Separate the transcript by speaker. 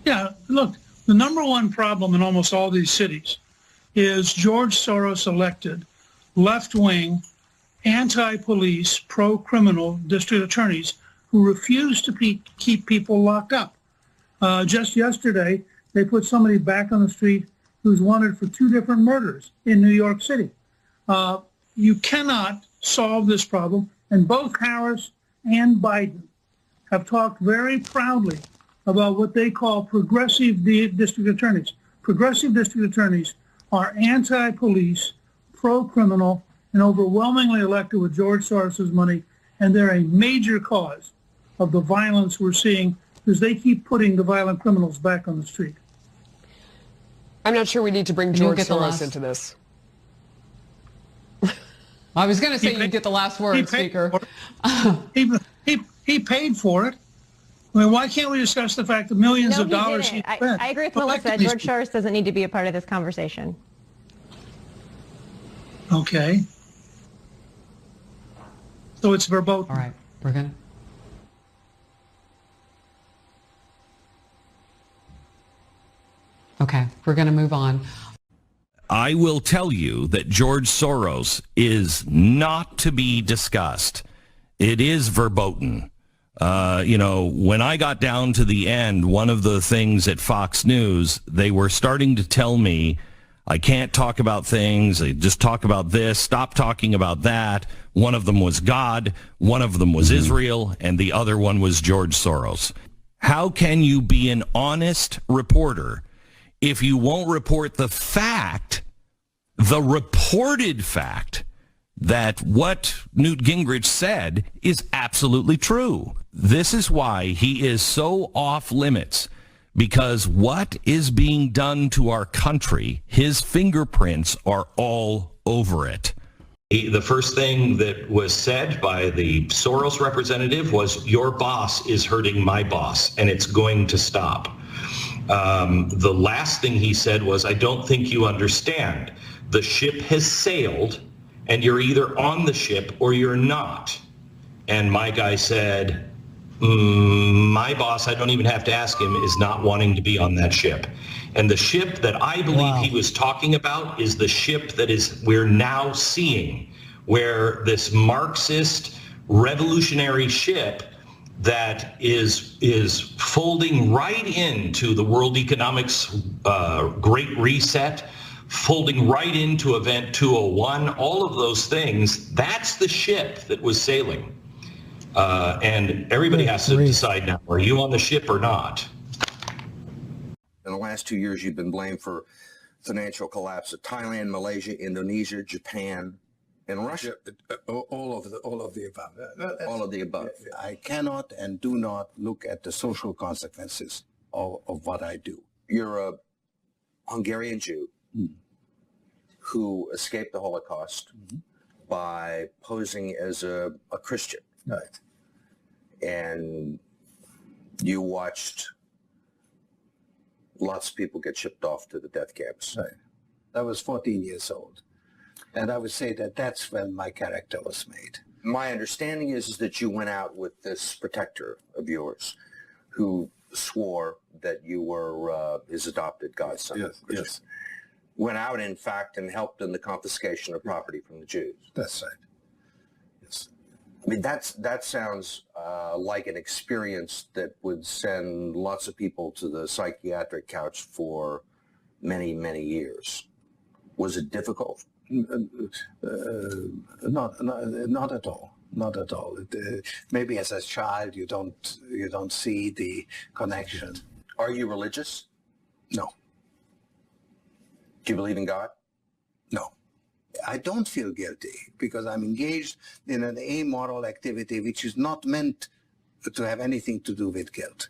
Speaker 1: Yeah, look, the number one problem in almost all these cities is George Soros elected left-wing, anti-police, pro-criminal district attorneys who refuse to keep people locked up. Just yesterday, they put somebody back on the street who's wanted for 2 different murders in New York City. You cannot solve this problem, and both Harris and Biden have talked very proudly about what they call progressive district attorneys. Progressive district attorneys are anti-police, pro-criminal, and overwhelmingly elected with George Soros's money, and they're a major cause of the violence we're seeing because they keep putting the violent criminals back on the street.
Speaker 2: I'm not sure we need to bring George Soros into this.
Speaker 3: I was going to say you get the last word, Speaker.
Speaker 1: He paid for it. I mean, why can't we discuss the fact that millions of dollars he spent?
Speaker 4: I agree with Melissa. George Soros doesn't need to be a part of this conversation.
Speaker 1: Okay. So it's verboten.
Speaker 3: All right. We're going to... Okay. We're going to move on.
Speaker 5: I will tell you that George Soros is not to be discussed. It is verboten. When I got down to the end, one of the things at Fox News, they were starting to tell me I can't talk about things. They just talk about this. Stop talking about that. One of them was God. One of them was Israel. And the other one was George Soros. How can you be an honest reporter if you won't report the fact, the reported fact, that what Newt Gingrich said is absolutely true? This is why he is so off limits, because what is being done to our country, his fingerprints are all over it.
Speaker 6: The first thing that was said by the Soros representative was, your boss is hurting my boss, and it's going to stop. The last thing he said was, I don't think you understand. The ship has sailed, and you're either on the ship or you're not. And my guy said, my boss, I don't even have to ask him, is not wanting to be on that ship. And the ship that I believe he was talking about is the ship that we're now seeing, where this Marxist revolutionary ship that is folding right into the world economics Great Reset, folding right into Event 201, all of those things, that's the ship that was sailing. And everybody has to decide now, are you on the ship or not?
Speaker 7: In the last 2 years, you've been blamed for financial collapse of Thailand, Malaysia, Indonesia, Japan, and Russia.
Speaker 8: All of the above.
Speaker 7: All of the above.
Speaker 8: I cannot and do not look at the social consequences of what I do.
Speaker 7: You're a Hungarian Jew who escaped the Holocaust by posing as a Christian.
Speaker 8: Right.
Speaker 7: And you watched lots of people get shipped off to the death camps.
Speaker 8: Right. I was 14 years old. And I would say that that's when my character was made.
Speaker 7: My understanding is that you went out with this protector of yours who swore that you were his adopted godson.
Speaker 8: Yes, yes.
Speaker 7: Went out, in fact, and helped in the confiscation of property from the Jews.
Speaker 8: That's right. Yes.
Speaker 7: I mean, that sounds like an experience that would send lots of people to the psychiatric couch for many, many years. Was it difficult?
Speaker 8: Not at all. Not at all. Maybe as a child you don't see the connection.
Speaker 7: Are you religious?
Speaker 8: No.
Speaker 7: Do you believe in God?
Speaker 8: No. I don't feel guilty because I'm engaged in an amoral activity which is not meant to have anything to do with guilt.